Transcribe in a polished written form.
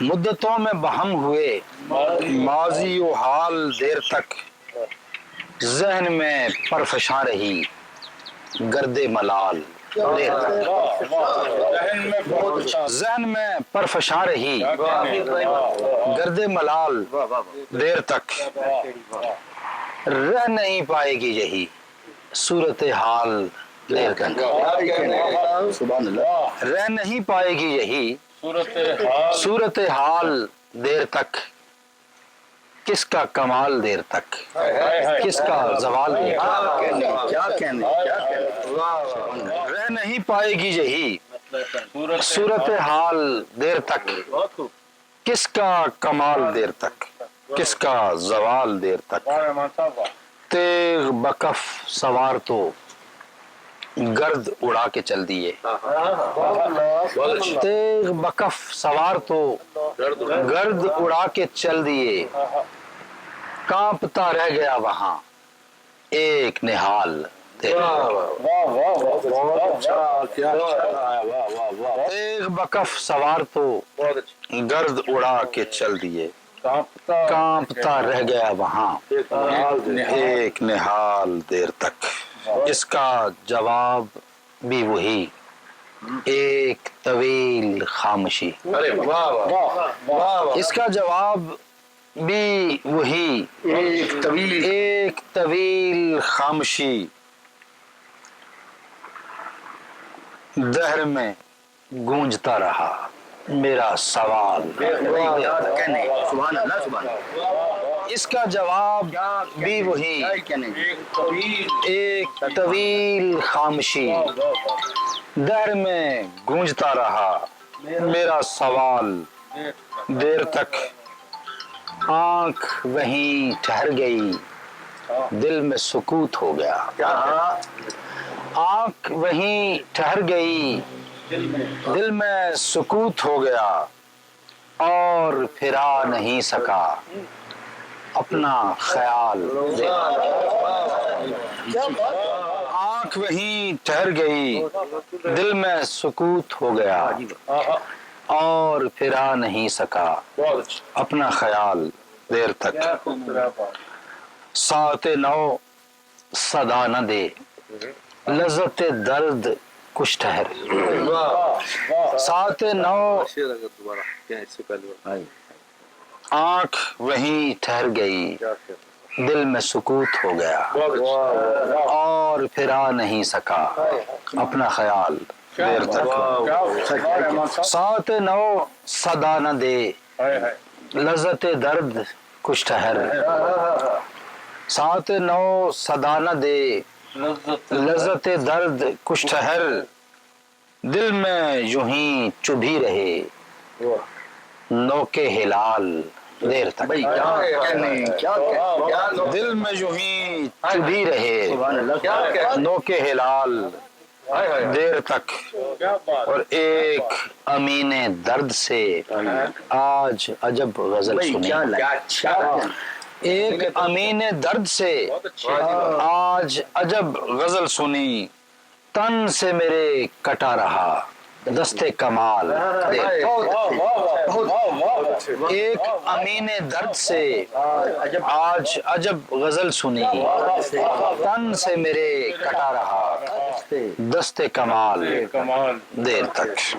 مدتوں میں بہم ہوئے ماضی و حال دیر تک، ذہن میں پرفشاں رہی گرد ملال دیر تک، ذہن میں پرفشاں رہی گرد ملال دیر تک، رہ نہیں پائے گی یہی صورت حال دیر تک، رہ نہیں پائے گی یہی صورت حال دیر تک، کس کا کمال دیر تک، کس کا زوال دیر تک، رہ نہیں پائے گی یہی صورت حال دیر تک، کس کا کمال دیر تک، کس کا زوال دیر تک، تیغ بکف سوار تو گرد اڑا کے چل دیے، تیغ بکف سوار تو گرد اڑا کے چل دیے، کانپتا رہ گیا وہاں ایک نہال تیغ بکف سوار تو گرد اڑا کے چل دیے، کانپتا رہ گیا وہاں ایک نہال دیر تک، اس کا جواب بھی وہی ایک طویل خاموشی، اس کا جواب بھی وہی ایک طویل خاموشی، دہر میں گونجتا رہا میرا سوال، اس کا جواب بھی وہی ایک طویل خاموشی، دہر میں گونجتا رہا میرا سوال دیر تک، آنکھ وہیں ٹھہر گئی دل میں سکوت ہو گیا، آنکھ وہیں ٹھہر گئی دل میں سکوت ہو گیا، اور پھرا نہیں سکا اپنا خیال، آنکھ وہیں ٹھہر گئی دل میں سکوت ہو گیا، اور پھرا نہیں سکا اپنا خیال دیر تک، ساعت نو صدا نہ دے لذت درد کچھ ٹھہر، ساعت نو آنکھ وہیں ٹھہر گئی دل میں سکوت ہو گیا، اور پھرا نہیں سکا اپنا خیال دیر تک، ساعت نو صدا نہ دے لذت درد کچھ ٹھہر، ساعت نو صدا نہ دے لذت درد کچھ ٹھہر، دل میں یوں ہی چبھی رہے نوک ہلال دیر تک، دل میں یوں ہی چبھی رہے نوک ہلال دیر تک، اور ایک امین درد سے آج عجب غزل سنی، ایک امین درد سے آج عجب غزل سنی، تن سے میرے کٹا رہا دست کمال، ایک امین درد سے آج عجب غزل سنی، تن سے میرے کٹا رہا دست کمال دیر تک۔